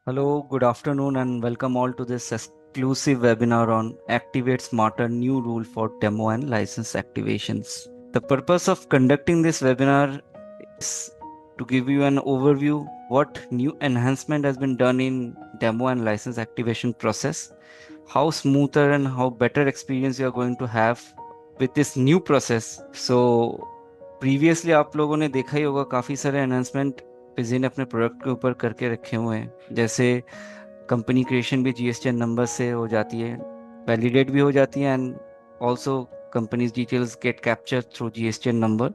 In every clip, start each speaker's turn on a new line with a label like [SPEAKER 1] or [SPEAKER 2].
[SPEAKER 1] Hello, good afternoon, and welcome all to this exclusive webinar on Activate Smarter New Rule for Demo and License Activations. The purpose of conducting this webinar is to give you an overview what new enhancement has been done in demo and license activation process, how smoother and how better experience you are going to have with this new process. So previously आप लोगों ने देखा ही होगा काफ़ी सारे enhancement Fiji ने अपने product के ऊपर करके रखे हुए हैं। जैसे कंपनी क्रिएशन भी जीएसटीएन नंबर से हो जाती है, वैलिडेट भी हो जाती है, and also companies details get capture through GSTN number.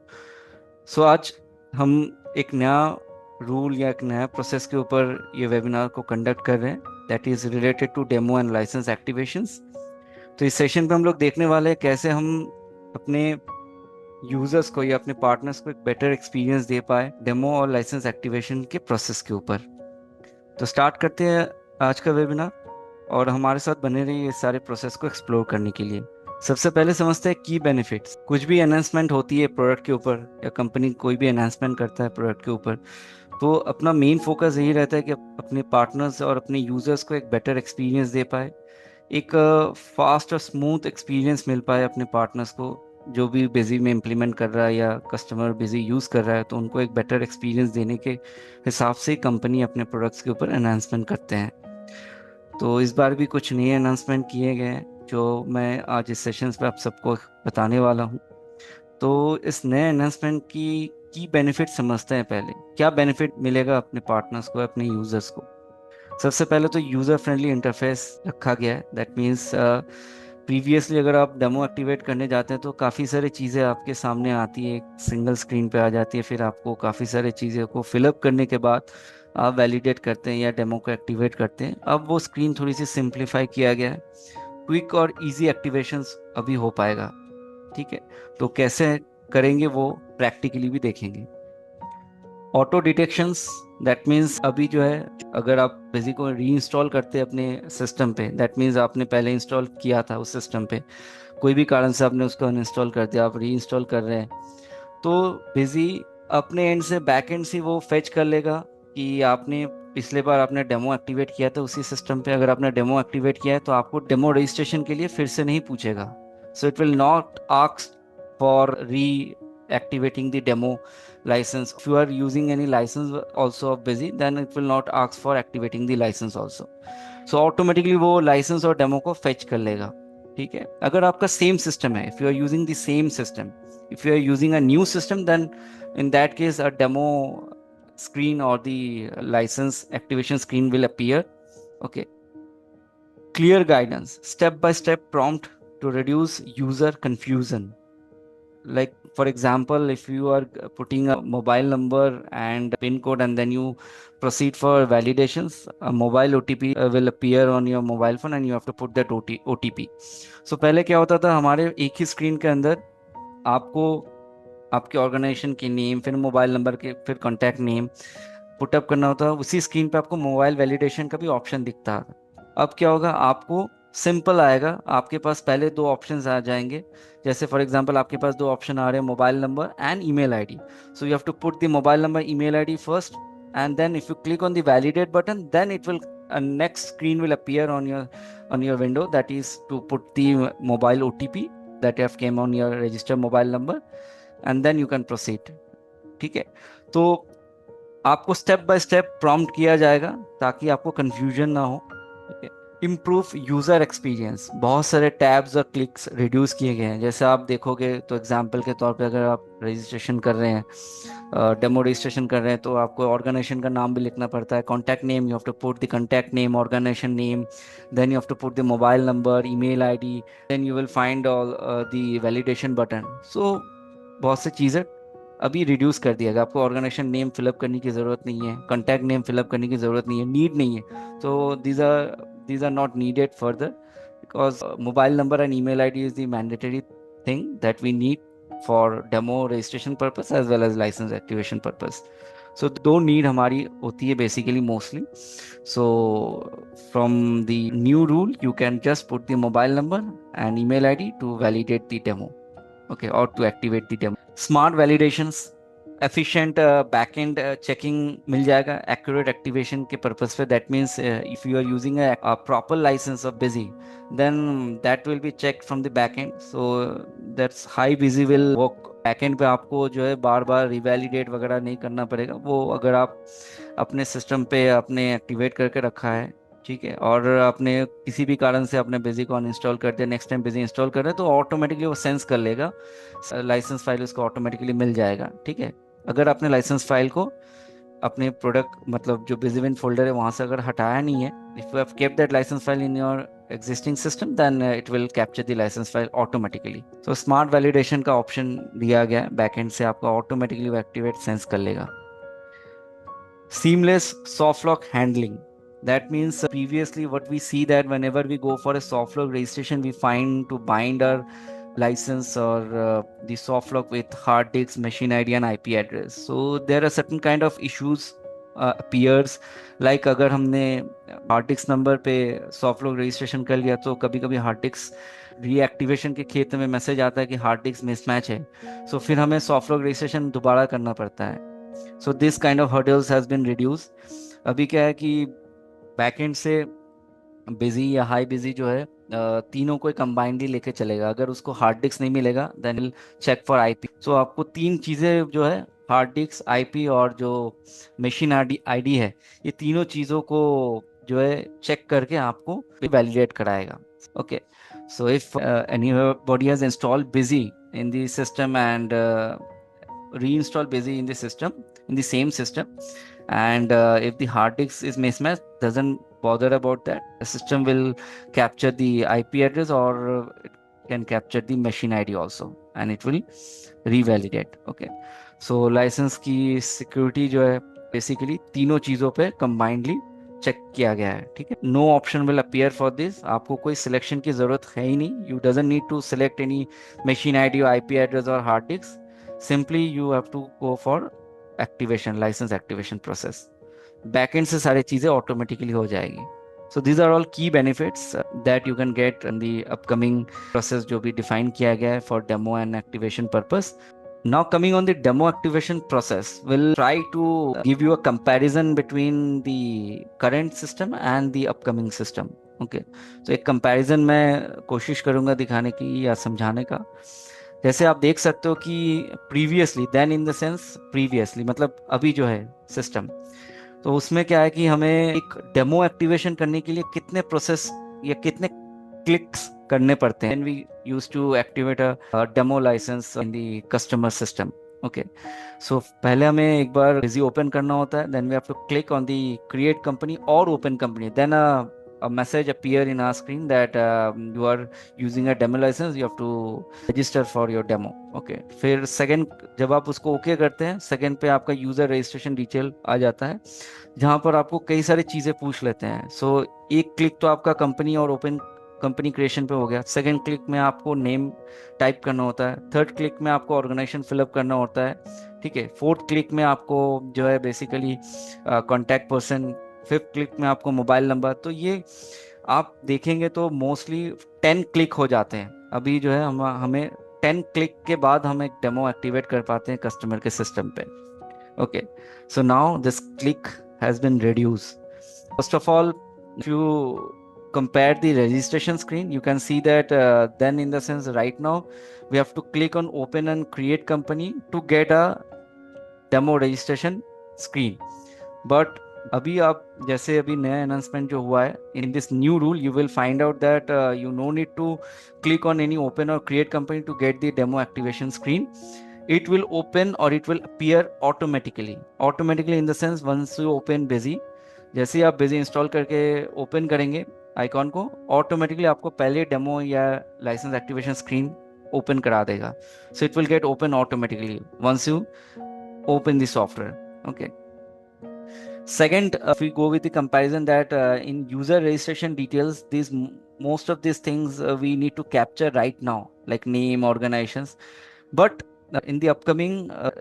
[SPEAKER 1] So आज हम एक नया रूल या एक नया प्रोसेस के ऊपर ये वेबिनार को कंडक्ट कर रहे हैं, that is related to demo and licence activations. तो इस सेशन पे हम लोग देखने वाले हैं कैसे हम अपने यूजर्स को या अपने पार्टनर्स को एक बेटर एक्सपीरियंस दे पाए डेमो और लाइसेंस एक्टिवेशन के प्रोसेस के ऊपर। तो स्टार्ट करते हैं आज का वेबिनार, और हमारे साथ बने रहिए इस सारे प्रोसेस को एक्सप्लोर करने के लिए। सबसे पहले समझते हैं की बेनिफिट्स। कुछ भी एनहांसमेंट होती है प्रोडक्ट के ऊपर या कंपनी कोई भी एनहांसमेंट करता है प्रोडक्ट के ऊपर, तो अपना मेन फोकस यही रहता है कि अपने पार्टनर्स और अपने यूजर्स को एक बेटर एक्सपीरियंस दे पाए, एक फास्ट और स्मूथ एक्सपीरियंस मिल पाए अपने पार्टनर्स को। जो भी बिजी में इम्प्लीमेंट कर रहा है या कस्टमर बिजी यूज़ कर रहा है, तो उनको एक बेटर एक्सपीरियंस देने के हिसाब से कंपनी अपने प्रोडक्ट्स के ऊपर एनहांसमेंट करते हैं। तो इस बार भी कुछ नए अनाउंसमेंट किए गए हैं जो मैं आज इस सेशंस पे आप सबको बताने वाला हूँ। तो इस नए अनाउंसमेंट की बेनिफिट समझते हैं। पहले क्या बेनिफिट मिलेगा अपने पार्टनर्स को, अपने यूजर्स को। सबसे पहले तो यूज़र फ्रेंडली इंटरफेस रखा गया है। दैट मीन्स प्रीवियसली अगर आप डेमो एक्टिवेट करने जाते हैं तो काफ़ी सारी चीज़ें आपके सामने आती है, एक सिंगल स्क्रीन पे आ जाती है, फिर आपको काफ़ी सारी चीज़ें को फिलअप करने के बाद आप वैलिडेट करते हैं या डेमो को एक्टिवेट करते हैं। अब वो स्क्रीन थोड़ी सी सिंप्लीफाई किया गया है, क्विक और इजी एक्टिवेशंस अभी हो पाएगा। ठीक है, तो कैसे करेंगे वो प्रैक्टिकली भी देखेंगे। ऑटो डिटेक्शंस, दैट मीन्स अभी जो है अगर आप बिजी को री इंस्टॉल करते हैं अपने सिस्टम पे, दैट मीन्स आपने पहले इंस्टॉल किया था उस सिस्टम पे, कोई भी कारण से आपने उसको अनइंस्टॉल कर दिया, आप री इंस्टॉल कर रहे हैं, तो बिजी अपने एंड से बैक एंड से वो फेच कर लेगा कि आपने पिछले बार आपने डेमो एक्टिवेट किया था उसी सिस्टम पे। अगर आपने डेमो एक्टिवेट किया है तो आपको डेमो रजिस्ट्रेशन के लिए फिर से नहीं पूछेगा। सो it will not ask for री activating the demo license. If you are using any license also of busy, then it will not ask for activating the license also. So automatically वो license और demo को fetch कर लेगा। ठीक है, अगर आपका सेम सिस्टम है, if you are using the same system, if you are using a new system, then in that case a demo screen or the license activation screen will appear. Okay, clear guidance, step by step prompt to reduce user confusion. Like for example, if you are putting a mobile number and pin code and then you proceed for validations, a mobile OTP will appear on your mobile phone and you have to put that OTP. So पहले क्या होता था, हमारे एक ही screen के अंदर आपको आपके ऑर्गेनाइजेशन की नेम, फिर मोबाइल नंबर के, फिर कॉन्टैक्ट नेम पुटअप करना होता है। उसी स्क्रीन पे आपको मोबाइल वैलिडेशन का भी ऑप्शन दिखता है। अब क्या होगा, आपको सिंपल आएगा, आपके पास पहले दो ऑप्शंस आ जाएंगे। जैसे फॉर एग्जांपल आपके पास दो ऑप्शन आ रहे हैं, mobile number and email ID. So you have to put the mobile number, email ID first, and then if you click on the validate button, then it will a next screen will appear on your window, that is to put the mobile OTP that have came on your registered mobile number, and then you can proceed. ठीक है, तो आपको step by step prompt किया जाएगा ताकि आपको confusion ना हो। इम्प्रूव यूज़र एक्सपीरियंस, बहुत सारे टैब्स और क्लिक्स रिड्यूस किए गए हैं। जैसे आप देखोगे तो एग्जांपल के तौर पे अगर आप रजिस्ट्रेशन कर रहे हैं, डेमो रजिस्ट्रेशन कर रहे हैं, तो आपको ऑर्गेनाइजेशन का नाम भी लिखना पड़ता है, contact name, you have to put the contact name, organisation name, then you have to put the mobile number, email ID, then you will find all the validation button. So बहुत सी चीज़ें अभी रिड्यूस कर दिया गया। आपको organisation name fill up करने की ज़रूरत नहीं है, कॉन्टैक्ट नेम फिलअप करने की ज़रूरत नहीं है, नीड नहीं है। तो these are not needed further, because mobile number and email ID is the mandatory thing that we need for demo registration purpose as well as license activation purpose. So दो need हमारी होती है basically mostly. So from the new rule you can just put the mobile number and email ID to validate the demo, okay, or to activate the demo. Smart validations, efficient backend checking मिल जाएगा accurate activation के purpose पे. That means if you are using a proper licence of Busy, then that will be checked from the backend. So that's high Busy will work. Backend पे आपको जो है बार बार रिवैलिडेट वगैरह नहीं करना पड़ेगा. वो अगर आप अपने सिस्टम पे अपने एक्टिवेट करके रखा है, ठीक है, और आपने किसी भी कारण से अपने बिजी को अनइंस्टॉल कर दिया, नेक्स्ट टाइम बिजी इंस्टॉल कर रहे हैं, तो ऑटोमेटिकली वो सेंस कर लेगा, लाइसेंस फाइल उसको ऑटोमेटिकली मिल जाएगा. ठीक है. अगर आपने लाइसेंस फाइल को अपने प्रोडक्ट मतलब जो बिजविन फोल्डर है वहां से अगर हटाया नहीं है, if you have kept that licence file in your existing system, then it will capture the license file automatically. So smart validation का ऑप्शन दिया गया है, बैकएंड से आपका ऑटोमेटिकली वो एक्टिवेट सेंस कर लेगा. Seamless soft lock handling. That means previously what we see that whenever we go for a soft lock registration, we find to bind our license or the soft lock with hard disk, machine ID and IP address. So there are certain kind of issues appears. Like अगर हमने hard disk number पे soft lock registration कर लिया, तो कभी कभी hard disk reactivation के क्षेत्र में मैसेज आता है कि हार्ड डिस्क मिसमैच है. सो फिर हमें सॉफ्ट लॉक रजिस्ट्रेशन दोबारा करना पड़ता है. So this kind of hurdles has been reduce. अभी क्या है कि बैकएंड से बिजी या हाई बिजी जो है तीनों को कंबाइंडली लेके चलेगा. अगर उसको हार्ड डिस्क नहीं मिलेगा, then will check for IP. So आपको तीन चीजें जो है, हार्ड डिस्क, आईपी और जो मशीन आईडी है, ये तीनों चीजों को जो है चेक करके आपको वैलिडेट कराएगा. Okay. So if anybody has installed busy in the system and reinstall busy in the system, in the same system, and if the hard disk is mismatched, doesn't bother about that. The system will capture the IP address, or it can capture the machine ID also, and it will revalidate. Okay. So license की security जो है basically तीनों चीजों पे combinedly check किया गया है. ठीक है. No option will appear for this. आपको कोई सिलेक्शन की जरूरत है ही नहीं. You doesn't need to select any machine ID, IP address और hard disk. Simply you have to go for activation, licence activation process. Backend से सारी चीजें ऑटोमेटिकली हो जाएगी. So these are all key benefits that you can get in the upcoming process जो भी define किया गया है for demo and activation purpose. Now coming on the demo activation process, we'll try to give you a comparison between the current system and the upcoming system. Okay. So एक comparison मैं कोशिश करूंगा दिखाने की या समझाने का. जैसे आप देख सकते हो कि previously, then in the sense previously मतलब अभी जो है सिस्टम, तो उसमें क्या है कि हमें एक डेमो एक्टिवेशन करने के लिए कितने प्रोसेस या कितने क्लिक्स करने पड़ते हैं. We use to activate a demo licence in the customer system. Okay. So पहले हमें एक बार बिजी ओपन करना होता है, then we have to click on the create company और open company. Then a message appear in our screen that you are using a demo license, you have to register for your demo. Okay. फिर second जब आप उसको okay करते हैं, second पे आपका user registration detail आ जाता है, जहां पर आपको कई सारी चीजें पूछ लेते हैं. सो एक क्लिक तो आपका कंपनी और ओपन कंपनी क्रिएशन पे हो गया. सेकंड क्लिक में आपको नेम टाइप करना होता है. थर्ड क्लिक में आपको ऑर्गेनाइजेशन फिलअप करना होता है. ठीक है. फोर्थ क्लिक में आपको जो है basically contact person. Fifth click में आपको मोबाइल नंबर. तो ये आप देखेंगे तो मोस्टली 10 क्लिक हो जाते हैं. अभी जो है हमें 10 क्लिक के बाद हम एक डेमो एक्टिवेट कर पाते हैं कस्टमर के सिस्टम पे. Okay. So now this click has been reduce. First of all, if you compare the registration screen, you can see that then in the sense right now we have to click on open and create company to get a demo registration screen. But अभी आप जैसे अभी नया announcement जो हुआ है, in this new rule you will find out that you no need to click on any open or create company to get the demo activation screen. It will open or it will appear automatically. Automatically in the sense once you open busy, जैसे ही आप busy install करके open करेंगे icon को, automatically आपको पहले demo या licence activation screen open करा देगा. So it will get open automatically once you open the software. Okay. Second, if we go with the comparison that in user registration details, these most of these things we need to capture right now, like name, organizations. But in the upcoming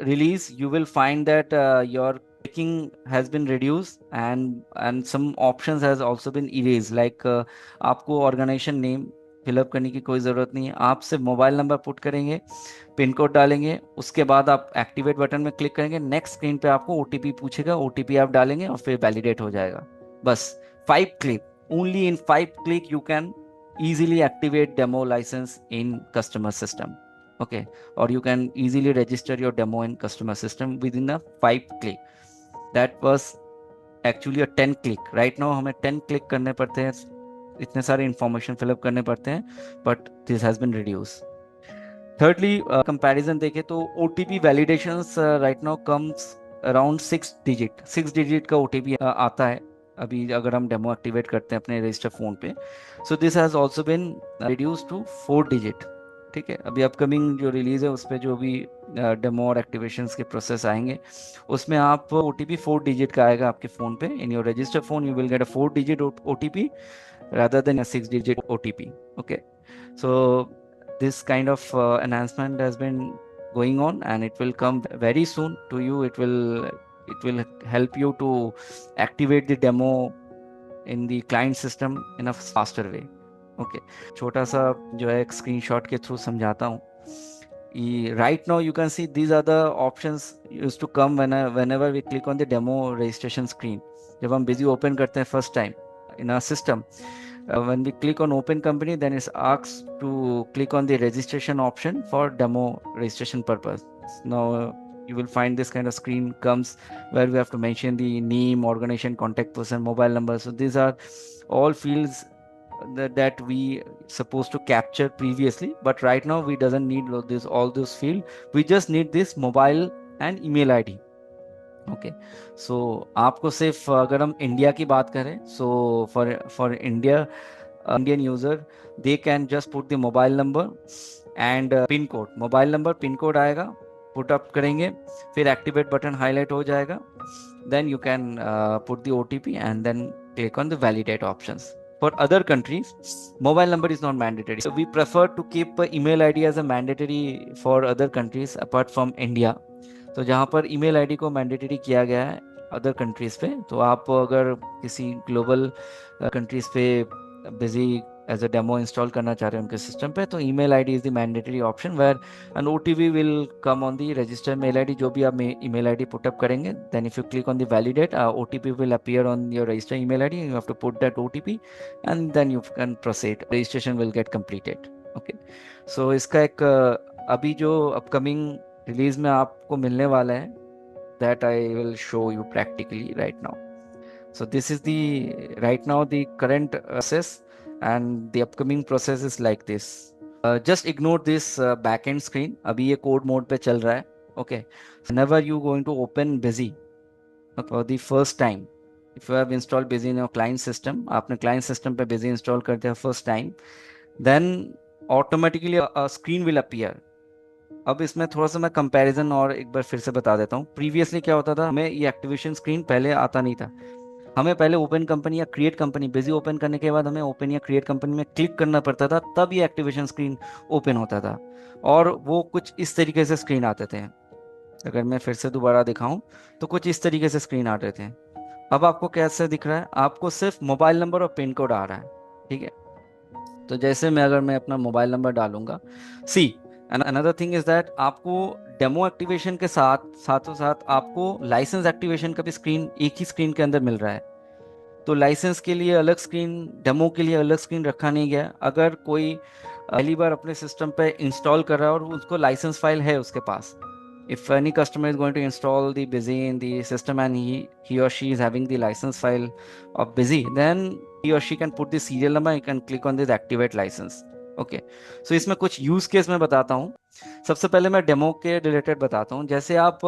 [SPEAKER 1] release, you will find that your clicking has been reduced and some options has also been erased. Like आपको organization name fill up करने की कोई ज़रूरत नहीं है। आप सिर्फ mobile number put करेंगे, पिन कोड डालेंगे, उसके बाद आप एक्टिवेट बटन में क्लिक करेंगे, नेक्स्ट स्क्रीन पे आपको ओटीपी पूछेगा, ओटीपी आप डालेंगे और फिर वैलिडेट हो जाएगा। बस 5 click, only in 5 click you can easily activate demo license in customer system. Okay, or you can easily register your demo in customer system within a 5 click. That was actually a 10 click. Right now हमें 10 click करने पड़ते हैं, इतने सारे information fill up करने पड़ते हैं, but this has been reduce. Thirdly, comparison देखें तो OTP validations right now comes around 6 digit, 6 digit का ओटीपी आता है अभी अगर हम डेमो एक्टिवेट करते हैं अपने रजिस्टर फोन पे। So this has also been reduce to 4 digit. ठीक है, अभी अपकमिंग जो रिलीज है उस पर जो भी डेमो और एक्टिवेशंस के प्रोसेस आएंगे उसमें आप ओटीपी 4 डिजिट का आएगा आपके फोन पे। In your register phone you will get a 4 digit OTP rather than a 6 digit OTP. Okay, so this kind of enhancement has been going on and it will come very soon to you. It will help you to activate the demo in the client system in a faster way. Okay, छोटा सा जो है एक screenshot के through समझाता हूँ। Right now you can see these are the options used to come whenever we click on the demo registration screen. जब हम busy open करते हैं first time in our system, when we click on open company, then it's asked to click on the registration option for demo registration purpose. Now you will find this kind of screen comes where we have to mention the name, organization, contact person, mobile number. So these are all fields that we supposed to capture previously, but right now we doesn't need all those field. We just need this mobile and email ID. Okay, so आपको सिर्फ अगर हम India की बात करें, so for India Indian user they can just put the mobile number and pin code. Mobile number pin code आएगा, put up करेंगे, फिर एक्टिवेट बटन हाईलाइट हो जाएगा, then you can put the OTP and then click on the validate options. For other countries, mobile number is not mandatory. So we prefer to keep email ID as a mandatory for other countries apart from India. तो जहाँ पर email ID को mandatory किया गया है other countries पे, तो आप अगर किसी ग्लोबल कंट्रीज पे Busy as a demo install करना चाह रहे हैं उनके सिस्टम पे, तो email ID is the mandatory option where an OTP will come on the registered mail ID. जो भी आप ईमेल आईडी पुटअप करेंगे, then if you click on the validate, OTP will appear on your registered email ID, you have to put that OTP and then you can proceed, registration will get completed. Okay, सो इसका एक अभी जो upcoming release में आपको मिलने वाला है, that I will show you practically right now. So this is the right now the current process and the upcoming process is like this. Just ignore this backend screen. अभी ये code mode पे चल रहा है. Okay. So whenever you going to open Busy for the first time, if you have installed Busy in your client system, आपने client system पे Busy install कर दिया first time, then automatically a screen will appear. अब इसमें थोड़ा सा मैं comparison और एक बार फिर से बता देता हूँ। प्रीवियसली क्या होता था, हमें ये एक्टिवेशन स्क्रीन पहले आता नहीं था। हमें पहले ओपन कंपनी या क्रिएट कंपनी, बिजी ओपन करने के बाद हमें ओपन या क्रिएट कंपनी में क्लिक करना पड़ता था, तब ये एक्टिवेशन स्क्रीन ओपन होता था और वो कुछ इस तरीके से स्क्रीन आते थे। अगर मैं फिर से दोबारा दिखाऊं तो कुछ इस तरीके से स्क्रीन आते थे। अब आपको कैसे दिख रहा है, आपको सिर्फ मोबाइल नंबर और पिन कोड आ रहा है। ठीक है, तो जैसे मैं अपना मोबाइल नंबर डालूंगा, see and another thing is that आपको डेमो एक्टिवेशन के साथों साथ आपको लाइसेंस एक्टिवेशन का भी स्क्रीन एक ही स्क्रीन के अंदर मिल रहा है। तो लाइसेंस के लिए अलग स्क्रीन, डेमो के लिए अलग स्क्रीन रखा नहीं गया। अगर कोई पहली बार अपने सिस्टम पे इंस्टॉल कर रहा है और उसको लाइसेंस फाइल है उसके पास, if any customer is going to install the Busy in the system and he or she is having the license file of Busy, then he or she can put the serial number, you can click on this activate license. Okay, so इसमें कुछ use case मैं बताता हूँ। सबसे पहले मैं demo के related बताता हूँ। जैसे आप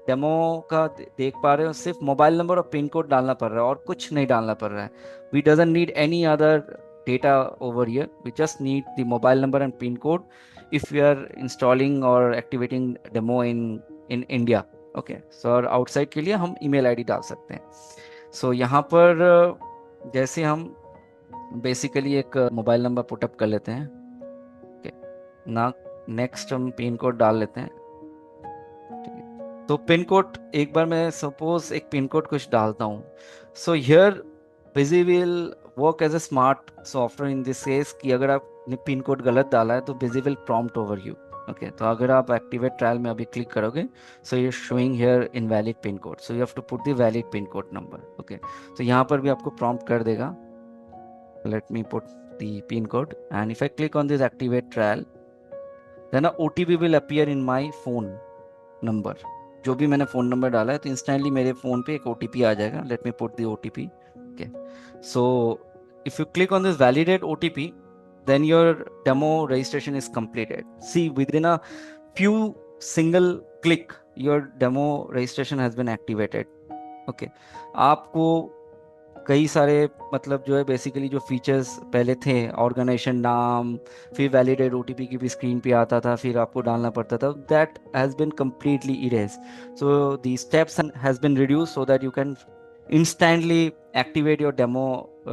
[SPEAKER 1] डेमो का देख पा रहे हो, सिर्फ मोबाइल नंबर और पिन कोड डालना पड़ रहा है और कुछ नहीं डालना पड़ रहा है। We doesn't need any other data over here, we just need the mobile number and pin code if we are installing or activating demo in India. Okay, so outside के लिए हम email ID डाल सकते हैं। so यहाँ पर जैसे हम बेसिकली एक मोबाइल नंबर पुटअप कर लेते हैं। okay, ना नेक्स्ट हम पिन कोड डाल लेते हैं। ठीक है, तो पिन कोड एक बार मैं सपोज एक पिन कोड कुछ डालता हूँ। So here Busy will work as a smart software in this case कि अगर आपने पिन कोड गलत डाला है तो Busy will prompt over you. Okay, तो अगर आप एक्टिवेट ट्रायल में अभी क्लिक करोगे, so you showing here invalid pin code, so you have to put the valid pin code number. Okay, तो यहाँ पर भी आपको प्रॉम्प्ट कर देगा, let me put the pin code, and if I click on this activate trial, then a OTP will appear in my phone number। जो भी मैंने फोन नंबर डाला है तो इंस्टेंटली मेरे फोन पे एक ओटीपी आ जाएगा। Let me put the OTP. Okay, so if you click on this validate OTP, then your demo registration is completed। See, within a few single click your demo registration has been activated। okay, आपको कई सारे मतलब जो है basically जो features पहले थे, organisation नाम, फिर वैलिडेट ओटीपी की भी स्क्रीन पे आता था, फिर आपको डालना पड़ता था, that has been completely erase. So the steps has been reduce so that you can instantly activate your demo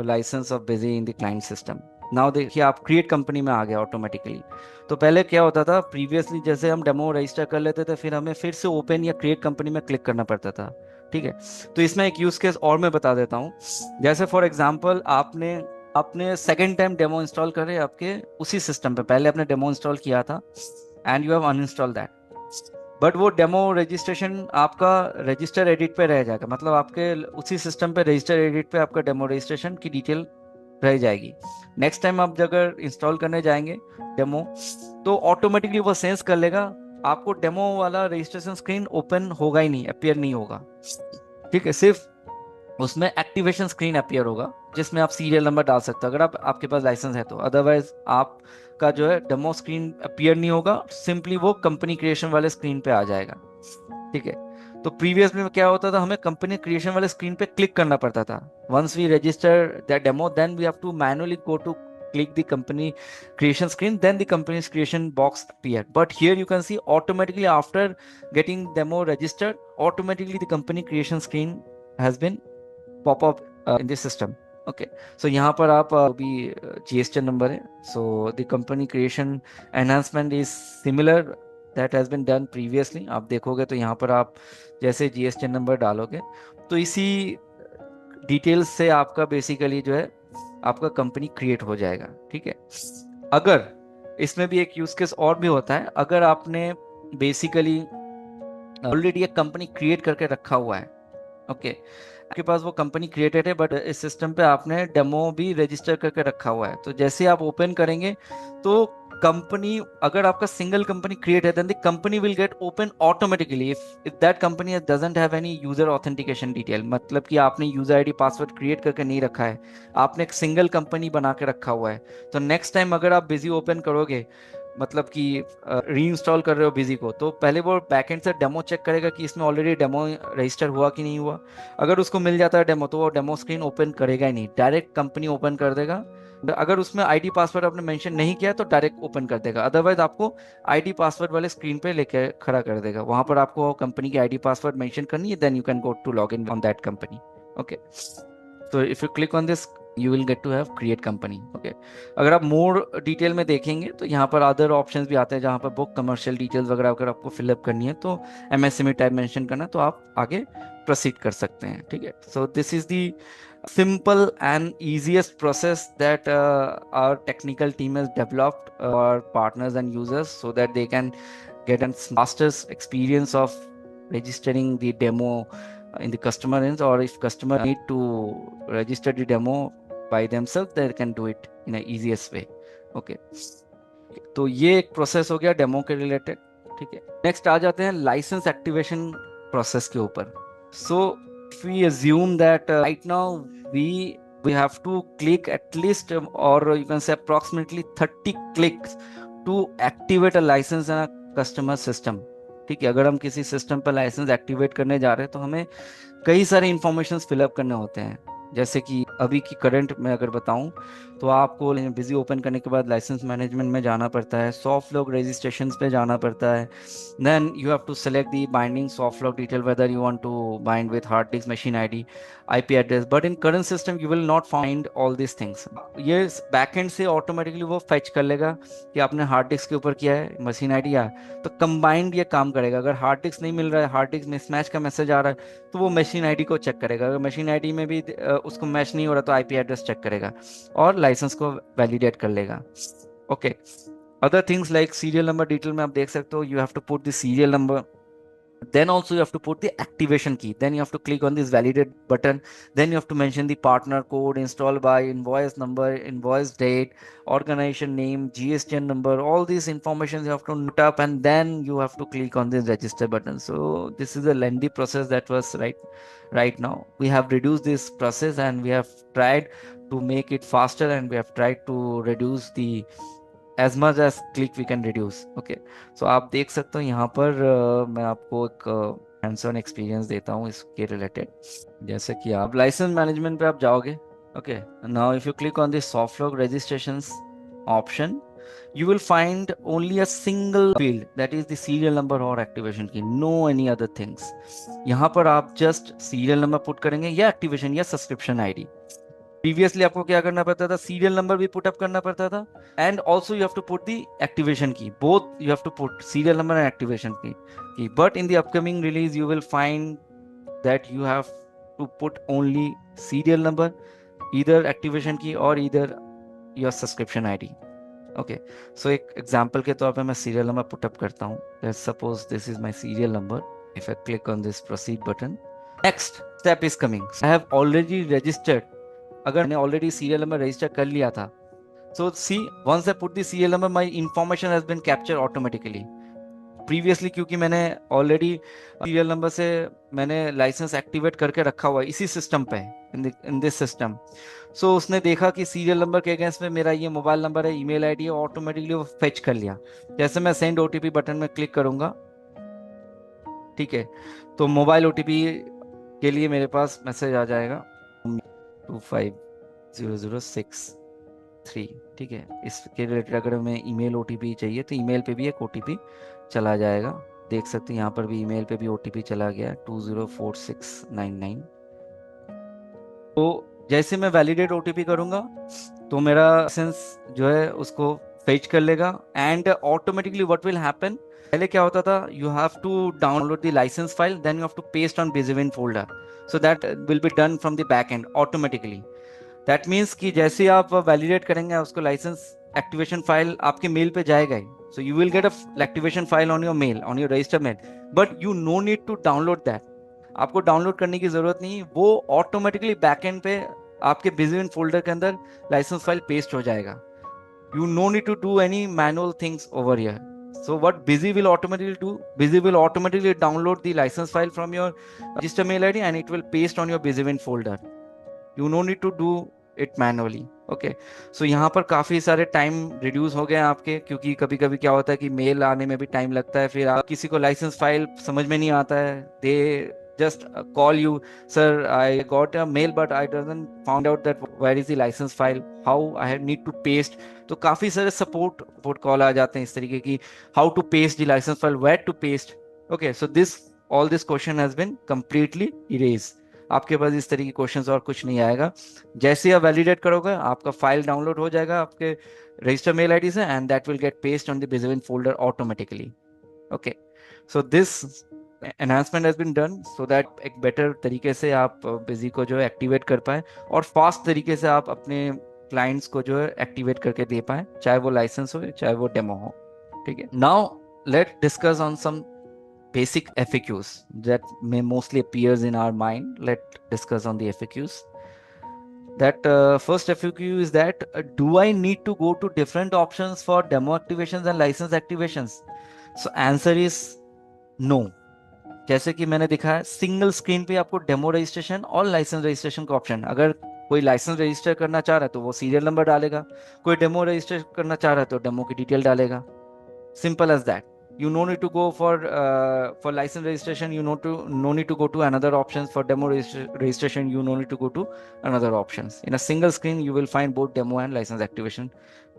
[SPEAKER 1] licence of Busy in the client system. Now देखिए आप क्रिएट कंपनी में आ गया ऑटोमेटिकली। तो पहले क्या होता था, प्रीवियसली जैसे हम डेमो रजिस्टर कर लेते थे, फिर हमें फिर से ओपन या क्रिएट कंपनी में क्लिक करना पड़ता था। ठीक है, तो इसमें एक यूज केस और मैं बता देता हूँ। जैसे फॉर एग्जांपल आपने अपने सेकेंड टाइम डेमो इंस्टॉल करे आपके उसी सिस्टम पे, पहले आपने डेमो इंस्टॉल किया था and you have uninstall that, but वो डेमो रजिस्ट्रेशन आपका रजिस्टर एडिट पे रह जाएगा, मतलब आपके उसी सिस्टम पे रजिस्टर एडिट पे आपका डेमो रजिस्ट्रेशन की डिटेल रह जाएगी। नेक्स्ट टाइम आप अगर इंस्टॉल करने जाएंगे डेमो, तो ऑटोमेटिकली वो सेंस कर लेगा, आपको डेमो वाला रजिस्ट्रेशन स्क्रीन ओपन होगा ही नहीं, अपियर नहीं होगा। ठीक है, सिर्फ उसमें एक्टिवेशन स्क्रीन अपियर होगा जिसमें आप सीरियल नंबर डाल सकते हो अगर आप आपके पास लाइसेंस है तो। अदरवाइज आपका जो है डेमो स्क्रीन अपियर नहीं होगा, सिंपली वो कंपनी क्रिएशन वाले स्क्रीन पे आ जाएगा। ठीक है, तो प्रीवियस में क्या होता था, हमें कंपनी क्रिएशन वाले स्क्रीन पे क्लिक करना पड़ता था। Once we register that demo, then we have to manually go to click the company creation screen, then the company's creation box appear, but here you can see automatically after getting demo registered, automatically the company creation screen has been pop up in this system। Okay, so यहाँ पर आप भी GST number है, so the company creation enhancement is similar that has been done previously. आप देखोगे तो यहाँ पर आप जैसे जीएसटी नंबर डालोगे तो इसी डिटेल्स से आपका बेसिकली जो है आपका कंपनी क्रिएट हो जाएगा। ठीक है, अगर इसमें भी एक यूज केस और भी होता है, अगर आपने बेसिकली ऑलरेडी एक कंपनी क्रिएट करके रखा हुआ है, ओके, आपके पास वो कंपनी क्रिएटेड है बट इस सिस्टम पे आपने डेमो भी रजिस्टर करके रखा हुआ है, तो जैसे आप ओपन करेंगे तो कंपनी, अगर आपका सिंगल कंपनी क्रिएट है, then the company will get open automatically if that company doesn't have any user authentication detail, मतलब कि आपने यूजर आईडी पासवर्ड क्रिएट करके नहीं रखा है, आपने एक सिंगल कंपनी बना के रखा हुआ है, तो नेक्स्ट टाइम अगर आप बिजी ओपन करोगे, मतलब कि री इंस्टॉल कर रहे हो बिजी को, तो पहले वो बैकएंड से डेमो चेक करेगा कि इसमें ऑलरेडी डेमो रजिस्टर हुआ कि नहीं हुआ। अगर उसको मिल जाता है डेमो, तो वो डेमो स्क्रीन ओपन करेगा ही नहीं, डायरेक्ट कंपनी ओपन कर देगा। अगर उसमें आईडी पासवर्ड आपने मेंशन नहीं किया तो डायरेक्ट ओपन कर देगा, अदरवाइज आपको आईडी पासवर्ड वाले स्क्रीन पे लेके खड़ा कर देगा, वहां पर आपको कंपनी की आईडी पासवर्ड मेंशन करनी है, then you can go to log in on that company. Okay, तो if you click on this you will get to have create company. Okay, अगर आप मोर डिटेल में देखेंगे तो यहाँ पर अदर ऑप्शंस भी आते हैं, जहाँ पर बुक कमर्शियल डिटेल्स वगैरह अगर आपको फिलअप करनी है तो एमएसएमई टाइप मेंशन करना है, तो आप आगे प्रोसीड कर सकते हैं। ठीक है, so this is the simple and easiest process that our technical team has developed for partners and users so that they can get a fastest experience of registering the demo in the customer ends, or if customer need to register the demo by themselves, they can do it in a easiest way। okay, तो ये एक process हो गया demo के related. ठीक है, next आ जाते हैं लाइसेंस एक्टिवेशन प्रोसेस के ऊपर। सो if we assume that right now we have to click at least or you can say approximately 30 clicks to activate a license in a customer system। ठीक है, अगर हम किसी सिस्टम पर लाइसेंस एक्टिवेट करने जा रहे हैं तो हमें कई सारे इंफॉर्मेशन फिलअप करने होते हैं, जैसे कि अभी की करंट में अगर बताऊं तो आपको बिजी ओपन करने के बाद लाइसेंस मैनेजमेंट में जाना पड़ता है, सॉफ्ट लॉक रजिस्ट्रेशन पे जाना पड़ता है, then you have to select the binding soft lock detail whether you want to bind with hard disk, machine ID, IP address, but in current system you will not find all this things. ये backend से automatically वो fetch कर लेगा कि आपने hard disk के ऊपर किया है, मशीन आईडी या, तो कंबाइंड ये काम करेगा। अगर हार्ड डिस्क नहीं मिल रहा है, हार्ड डिस्क मिसमैच का मैसेज आ रहा है, तो वो मशीन आईडी को चेक करेगा, अगर मशीन आईडी में भी उसको मैच नहीं हो रहा तो आईपी एड्रेस चेक करेगा और लाइसेंस को वैलिडेट कर लेगा। Okay, other things like serial number detail में आप देख सकते हो, you have to put the serial number, then also you have to put the activation key, then you have to click on this validate button, then you have to mention the partner code, install by, invoice number, invoice date, organization name, GSTN number, all these informations you have to note up, and then you have to click on this register button. So this is a lengthy process that was right now we have reduced this process and we have tried to make it faster, and we have tried to reduce the as much as click we can reduce. Okay, so आप देख सकते हो यहाँ पर मैं आपको एक hands on experience देता हूँ इसके रिलेटेड। जैसे कि आप लाइसेंस मैनेजमेंट पे आप जाओगे, okay, now if you click on this soft lock registrations option, you will find only a single field, that is the serial number or activation key, no any other things. यहाँ पर आप just serial number put करेंगे या activation या subscription ID। Previously आपको क्या करना पड़ता था, सीरियल नंबर भी पुट अप करना पड़ता था, and also you have to put the activation key, both you have to put serial number and activation key. But in the upcoming release you will find that you have to put only serial number, either activation key or either your subscription ID. Okay, so एक example के तौर पे मैं serial number put up करता हूँ। Let's suppose this is my serial number, if I click on this proceed button, next step is coming, I have already registered, अगर मैंने already serial number register कर लिया था, so see once I put the serial number my information has been capture automatically. Previously क्योंकि मैंने already serial number से मैंने licence activate करके रखा हुआ है इसी सिस्टम पे, इन दिस सिस्टम, सो उसने देखा कि सीरियल नंबर के अगेंस्ट में मेरा ये मोबाइल नंबर है, ईमेल आईडी है, ऑटोमेटिकली वो फेच कर लिया। जैसे मैं सेंड ओटीपी बटन में क्लिक करूंगा, ठीक है, तो मोबाइल ओटीपी के लिए मेरे पास मैसेज आ जाएगा 250063, ठीक है। इसके रिलेटेड अगर हमें ईमेल ओटीपी चाहिए तो ईमेल पे भी एक ओटीपी चला जाएगा, देख सकते हैं यहाँ पर भी ईमेल पे भी ओटीपी चला गया 204699। तो जैसे मैं वैलिडेट ओटीपी करूंगा तो मेरा लाइसेंस जो है उसको फेच कर लेगा, and automatically what will happen, पहले क्या होता था, you have to download the licence file, then you have to paste on Bizwin folder, so that will be done from the back end automatically. That means कि जैसे आप validate करेंगे उसको licence activation file आपके mail पे जाएगा ही, so you will get a activation file on your mail, on your register mail, but you no need to download that, आपको डाउनलोड करने की जरूरत नहीं, वो ऑटोमेटिकली बैकएंड पे आपके बिजविन फोल्डर के अंदर लाइसेंस फाइल पेस्ट हो जाएगा। You no need to do any manual things over here. So what Busy will automatically do, Busy will automatically download the license file from your register mail ID and it will paste on your BusyWin folder. You no need to do it manually. Okay, so यहाँ पर काफ़ी सारे time reduce हो गए हैं आपके, क्योंकि कभी कभी क्या होता है कि मेल आने में भी टाइम लगता है, फिर आप किसी को लाइसेंस फाइल समझ में नहीं आता है, दे just call you, sir I got a mail but I doesn't found out that where is the license file, how I need to paste। तो काफी सारे सपोर्ट कॉल आ जाते हैं इस तरीके की, how to paste the licence file, where to paste. Okay, so this all this question has been completely erase, आपके पास इस तरीके के क्वेश्चंस और कुछ नहीं आएगा। जैसे आप वैलिडेट करोगे आपका फाइल डाउनलोड हो जाएगा आपके रजिस्टर मेल आईडी से, and that will get paste on the Bizwin folder automatically. Okay, so this enhancement has been done so that एक बेटर तरीके से आप बिजी को जो है एक्टिवेट कर पाए और फास्ट तरीके से आप अपने क्लाइंट्स को जो है एक्टिवेट करके दे पाए, चाहे वो लाइसेंस हो चाहे वो डेमो हो, ठीक है। Now let discuss on some basic FAQs that may mostly appears in our mind. Let's discuss on the FAQs. That first FAQ is that do I need to go to different options for demo activations and license activations? So answer is no. जैसे कि मैंने दिखा है single screen पे आपको demo registration और licence registration का option, अगर कोई लाइसेंस रजिस्टर करना चाह रहा है तो वो सीरियल नंबर डालेगा, कोई डेमो रजिस्टर करना चाह रहा है तो डेमो की डिटेल डालेगा, simple as that. You no need to go for license registration, you no need to go to another options. For demo registration you no need to go to another options. In a single screen you will find both demo and license activation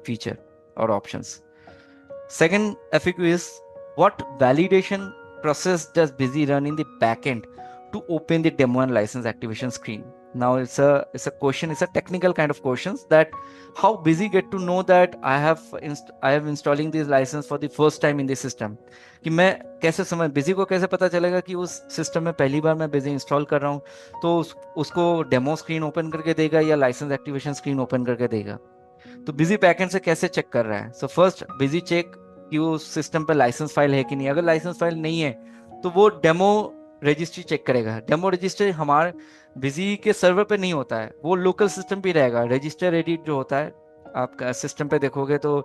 [SPEAKER 1] feature or options. Second FAQ is what validation process does Busy run in the backend to open the demo and license activation screen? Now it's a question, it's a technical kind of questions that how busy get to know that I have installing this license for the first time in the system. कि मैं कैसे समझ busy को कैसे पता चलेगा कि उस सिस्टम में पहली बार मैं बिजी इंस्टॉल कर रहा हूँ, तो उसको डेमो स्क्रीन ओपन करके देगा या लाइसेंस एक्टिवेशन स्क्रीन ओपन करके देगा? तो बिजी बैकएंड से कैसे चेक कर रहा है? सो फर्स्ट बिजी चेक कि उस सिस्टम पे लाइसेंस फाइल है कि नहीं। अगर लाइसेंस फाइल नहीं है तो वो डेमो रजिस्ट्री चेक करेगा। डेमो रजिस्ट्री हमारे बिजी के सर्वर पे नहीं होता है, वो लोकल सिस्टम पे रहेगा। रजिस्टर एडिट जो होता है आपका सिस्टम पे देखोगे तो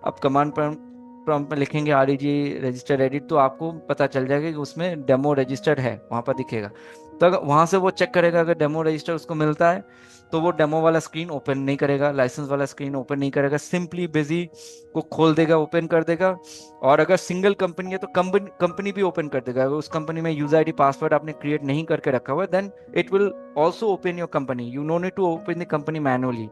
[SPEAKER 1] आप कमांड प्रॉम्प्ट में लिखेंगे REG रजिस्टर एडिट, तो आपको पता चल जाएगा कि उसमें डेमो रजिस्टर्ड है, वहां पर दिखेगा। तो अगर वहां से वो चेक करेगा, अगर डेमो रजिस्टर उसको मिलता है तो वो डेमो वाला स्क्रीन ओपन नहीं करेगा, लाइसेंस वाला स्क्रीन ओपन नहीं करेगा, सिंपली बिजी को खोल देगा, ओपन कर देगा। और अगर सिंगल कंपनी है तो कंपनी भी ओपन कर देगा। अगर उस कंपनी में यूजर आईडी पासवर्ड आपने क्रिएट नहीं करके रखा हुआ है, then it will also open your company. You no need to open the company manually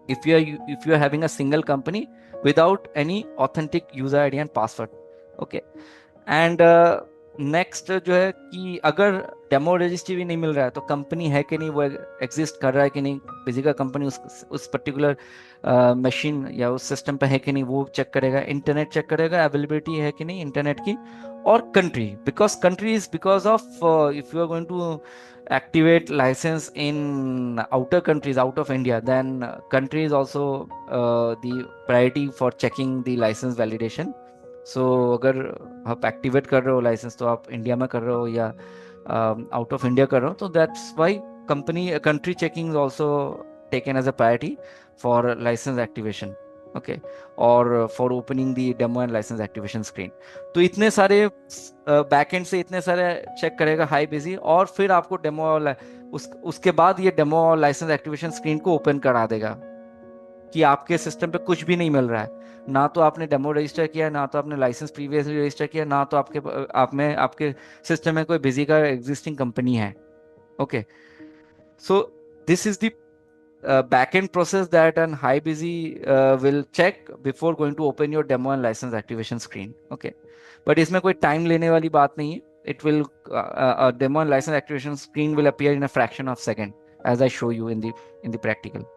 [SPEAKER 1] if you are having a single company without any authentic user ID and password. Okay. And next जो है कि अगर demo registry भी नहीं मिल रहा है तो company है कि नहीं, वो एग्जिस्ट कर रहा है कि नहीं, फिजिकल कंपनी उस पर्टिकुलर मशीन या उस सिस्टम पे है कि नहीं, वो चेक करेगा। इंटरनेट चेक करेगा, अवेलेबिलिटी है कि नहीं इंटरनेट की। और country, because country is because of if you are going to activate license in outer countries out of India, then country is also the priority for checking the license validation. सो अगर आप activate कर रहे हो licence तो आप India में कर रहे हो या आउट ऑफ इंडिया कर रहे हो, तो that's why company country checking is also taken as a priority for licence activation. Okay, और for opening the demo and licence activation screen. तो इतने सारे बैकएंड से इतने सारे चेक करेगा हाई बिजी, और फिर आपको डेमो और उसके बाद ये डेमो और लाइसेंस एक्टिवेशन स्क्रीन को ओपन करा देगा कि आपके सिस्टम पे कुछ भी नहीं मिल रहा है। ना तो आपने डेमो रजिस्टर किया, ना तो आपने लाइसेंस प्रीवियसली रजिस्टर किया, ना तो आपके सिस्टम में कोई बिजी का एग्जिस्टिंग कंपनी है। Okay, so this is the backend process that an high busy will check before going to open your demo and license activation screen. Okay, but इसमें कोई टाइम लेने वाली बात नहीं है। It will demo and license activation screen will appear in a fraction of second, as I show you in the practical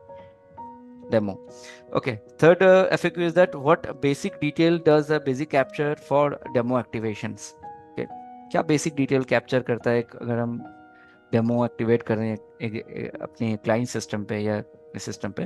[SPEAKER 1] demo. Okay, third FAQ is that what basic detail does a busy capture for demo activations? Okay, क्या basic detail capture करता है अगर हम demo activate कर रहे हैं अपने client system पे या सिस्टम पे?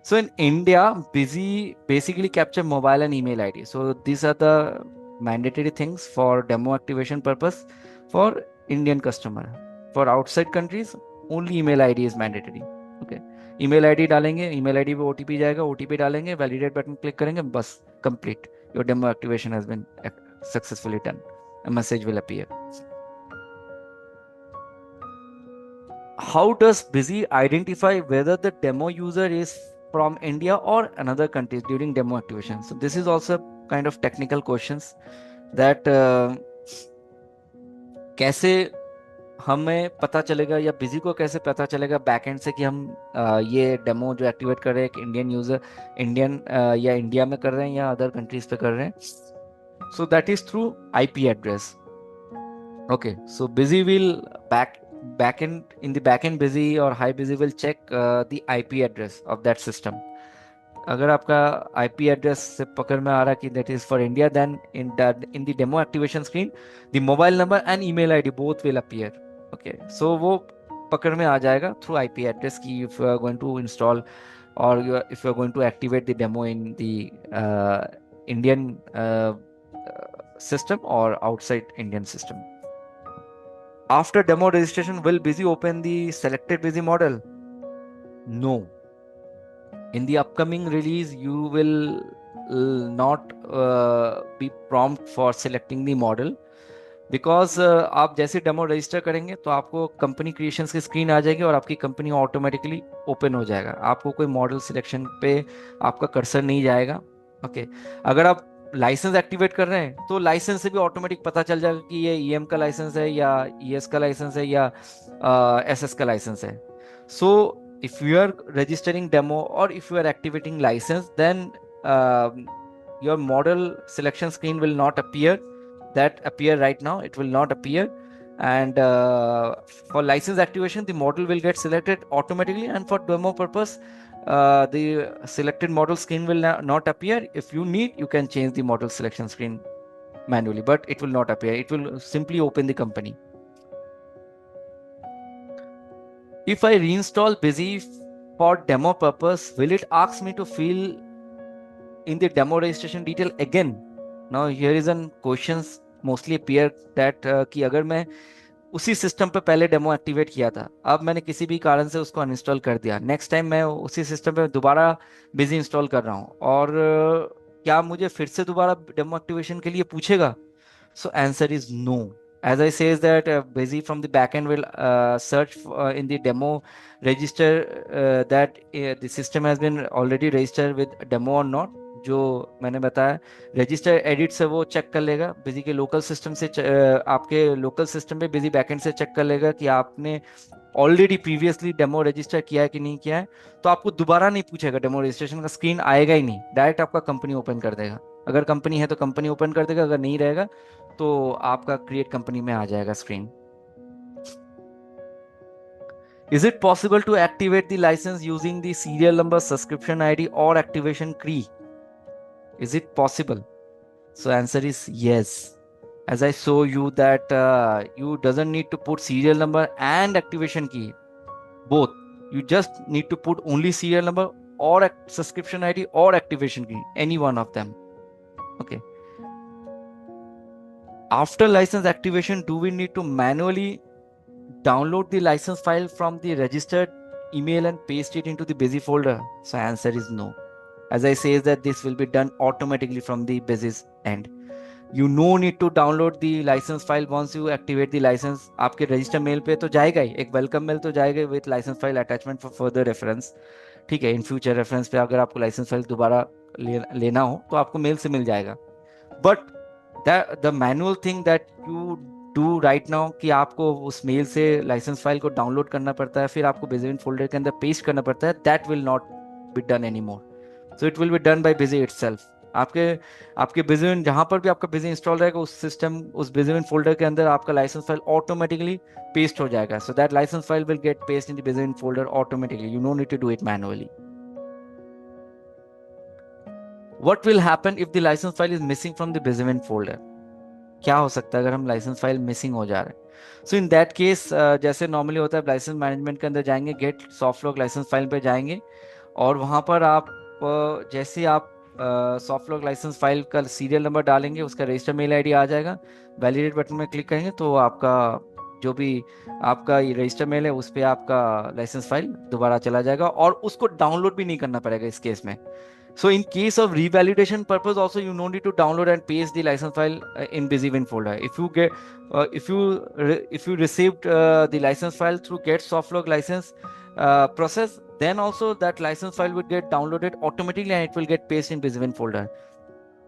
[SPEAKER 1] So in India busy basically capture mobile and email ID. So this are the mandatory things for demo activation purpose for Indian customer. For outside countries only email ID is mandatory. Okay, email ID डालेंगे, email ID पे OTP जाएगा, OTP डालेंगे, validate button click करेंगे, बस complete, your demo activation has been successfully done, a message will appear. How does Busy identify whether the demo user is from India or another country during demo activation? So this is also kind of technical questions that कैसे हमें पता चलेगा या busy को कैसे पता चलेगा backend से कि हम ये डेमो जो एक्टिवेट कर रहे हैं एक इंडियन यूजर इंडियन या इंडिया में कर रहे हैं या अदर कंट्रीज पे कर रहे हैं? So that is through IP address. Okay, so busy will backend in the backend busy or high busy will check the IP address of that system. अगर आपका IP एड्रेस से पकड़ में आ रहा है कि that is for India, then in the demo activation screen the mobile number and email ID both will appear. Okay, so वो पकड़ में आ जाएगा through IP address कि if you are going to install or if you are going to activate the demo in the Indian system or outside Indian system. After demo registration, will Busy open the selected Busy model? No. In the upcoming release, you will not be prompt for selecting the model because आप जैसे demo register करेंगे तो आपको company creations की screen आ जाएगी और आपकी company automatically open हो जाएगा। आपको कोई मॉडल सिलेक्शन पे आपका कर्सर नहीं जाएगा। ओके, अगर आप लाइसेंस एक्टिवेट कर रहे हैं तो लाइसेंस से भी ऑटोमेटिक पता चल जाएगा कि ये EM का लाइसेंस है या ES का लाइसेंस है या SS का लाइसेंस है। So if you are registering demo और if you are activating licence, then your model selection screen will not appear, that appear right now, it will not appear. And for license activation, the model will get selected automatically, and for demo purpose, the selected model screen will not appear. If you need, you can change the model selection screen manually, but it will not appear. It will simply open the company. If I reinstall Busy for demo purpose, will it ask me to fill in the demo registration detail again? Now here is an questions mostly appear that कि अगर मैं उसी system पे पहले demo activate किया था, अब मैंने किसी भी कारण से उसको अनइंस्टॉल कर दिया, नेक्स्ट टाइम मैं उसी सिस्टम पे दोबारा बिजी इंस्टॉल कर रहा हूँ, और क्या मुझे फिर से दोबारा डेमो एक्टिवेशन के लिए पूछेगा? So answer is no. As I says that Busy from the backend will search in the demo register that the system has been already registered with demo or not. जो मैंने बताया register edit से वो check कर लेगा, busy के local system से आपके लोकल सिस्टम पे बिजी बैकएंड से चेक कर लेगा कि आपने ऑलरेडी प्रीवियसली डेमो रजिस्टर किया है कि नहीं किया है। तो आपको दोबारा नहीं पूछेगा, डेमो रजिस्ट्रेशन का स्क्रीन आएगा ही नहीं, डायरेक्ट आपका कंपनी ओपन कर देगा। अगर कंपनी है तो कंपनी ओपन कर देगा, अगर नहीं रहेगा तो आपका क्रिएट कंपनी में आ जाएगा screen. Is it possible to activate the license using the serial number, subscription ID, or activation key? Is it possible? So answer is yes. As I show you that you doesn't need to put serial number and activation key, both. You just need to put only serial number or subscription ID or activation key, any one of them. Okay. After license activation, do we need to manually download the license file from the registered email and paste it into the busy folder? So answer is no. As I say that this will be done automatically from the busy's end. You no need to download the license file once you activate the license. आपके register mail पे तो जाएगा ही, एक welcome mail तो जाएगा with licence file attachment for further reference. ठीक है, इन फ्यूचर रेफरेंस पे अगर आपको लाइसेंस फाइल दोबारा लेना हो तो आपको मेल से मिल जाएगा। But the manual thing that you do right now कि आपको उस मेल से लाइसेंस फाइल को डाउनलोड करना पड़ता है, फिर आपको बिजी फोल्डर के अंदर पेस्ट करना पड़ता है, that will not be done any more. So it will be done by busy itself. आपके आपके बिजविन जहां पर भी आपका बिजी इंस्टॉल रहेगा, उस सिस्टम उस बिजविन फोल्डर के अंदर आपका लाइसेंस फाइल ऑटोमेटिकली पेस्ट हो जाएगा। So that licence file will get paste in the Bizwin folder automatically, you no need to do it manually. What will happen if the licence file is missing from the Bizwin folder? क्या हो सकता है अगर हम licence file missing हो जा रहे हैं? सो इन दैट केस जैसे नॉर्मली होता है, लाइसेंस मैनेजमेंट के अंदर जाएंगे, get soft lock licence file पे जाएंगे, और वहां पर आप जैसे आप सॉफ्ट लॉक लाइसेंस फाइल का सीरियल नंबर डालेंगे, उसका रजिस्टर मेल आईडी आ जाएगा, वैलिडेट बटन में क्लिक करेंगे तो आपका जो भी आपका रजिस्टर मेल है उस पर आपका लाइसेंस फाइल दोबारा चला जाएगा, और उसको डाउनलोड भी नहीं करना पड़ेगा इस केस में। So in case of revalidation purpose also, you no need to download and paste the license file in BusyWin folder. If you received the license file through get softlog license process, then also that license file will get downloaded automatically and it will get pasted in BusyWin folder.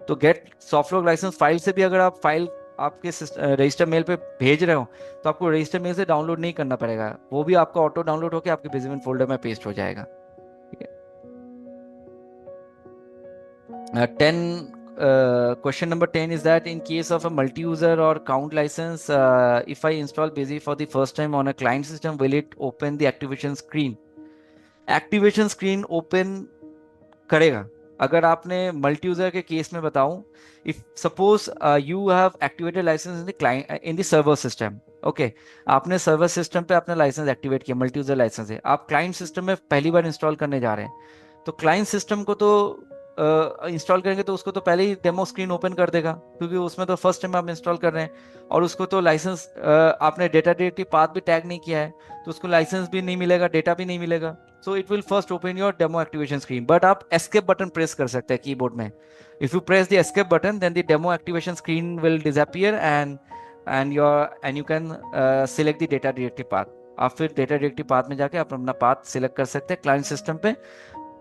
[SPEAKER 1] तो get softlog license file से भी अगर आप file आपके register mail पे भेज रहे हो तो आपको रजिस्टर मेल से डाउनलोड नहीं करना पड़ेगा, वो भी आपका ऑटो डाउनलोड होकर आपके BusyWin फोल्डर में पेस्ट हो जाएगा। 10 question number 10 is that in case of a multi-user or count license, if I install Busy for the first time on a client system, will it open the activation screen? Activation screen open करेगा। अगर आपने multi user के case में बताऊं, if suppose you have activated licence in the client in the server system, okay, आपने server system पे अपना licence activate किया, मल्टी यूजर लाइसेंस है, आप क्लाइंट सिस्टम में पहली बार इंस्टॉल करने जा रहे हैं, तो क्लाइंट सिस्टम को तो इंस्टॉल करेंगे तो उसको तो पहले ही डेमो स्क्रीन ओपन कर देगा, क्योंकि उसमें तो फर्स्ट टाइम आप इंस्टॉल कर रहे हैं, और उसको तो लाइसेंस आपने डेटा डायरेक्टरी पाथ भी टैग नहीं किया है, तो उसको लाइसेंस भी नहीं मिलेगा, डेटा भी नहीं मिलेगा। So it will first open your demo activation screen, but आप एस्केप बटन प्रेस कर सकते हैं कीबोर्ड में। If you press the escape button, then the demo activation screen will disappear and you can select the data directory path. आप फिर data directory path में जाके आप अपना पाथ सिलेक्ट कर सकते हैं क्लाइंट सिस्टम पे,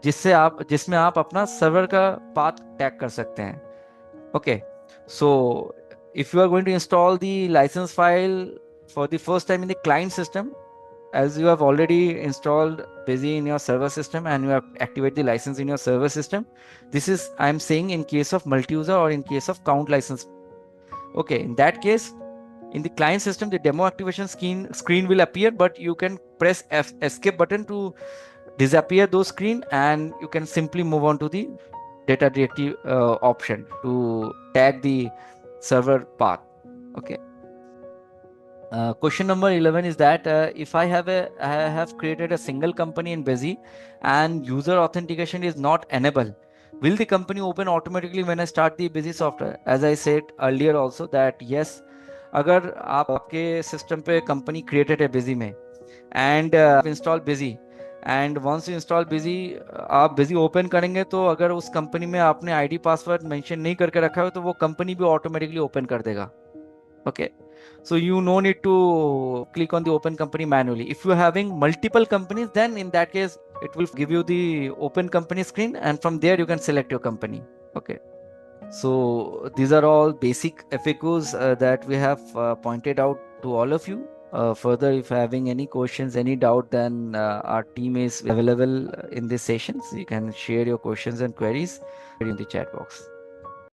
[SPEAKER 1] जिसमें आप अपना सर्वर का पाथ टैग कर सकते हैं। Okay, so if you are going to install the licence file for the first time in the client system, as you have already installed Busy in your server system and you have activated the license in your server system, this is I am saying in case of multi-user or in case of count license. Okay, in that case In the client system, the demo activation screen will appear, but you can press escape button to disappear those screen, and you can simply move on to the data directory option to tag the server path. Okay. Question number 11 is that if I have created a single company in Busy and user authentication is not enabled, will the company open automatically when I start the Busy software? As I said earlier also that yes, अगर आप आपके system पे company created है Busy में and install Busy and once you install Busy आप Busy open करेंगे तो अगर उस कंपनी में आपने आईडी पासवर्ड मेंशन नहीं करके रखा है तो वो कंपनी भी ऑटोमेटिकली ओपन कर देगा. Okay. So you no need to click on the open company manually. If you're having multiple companies, then in that case, it will give you the open company screen, and from there you can select your company. Okay. So these are all basic FAQs that we have pointed out to all of you. Further, if having any questions, any doubt, then our team is available in this sessions. You can share your questions and queries in the chat box.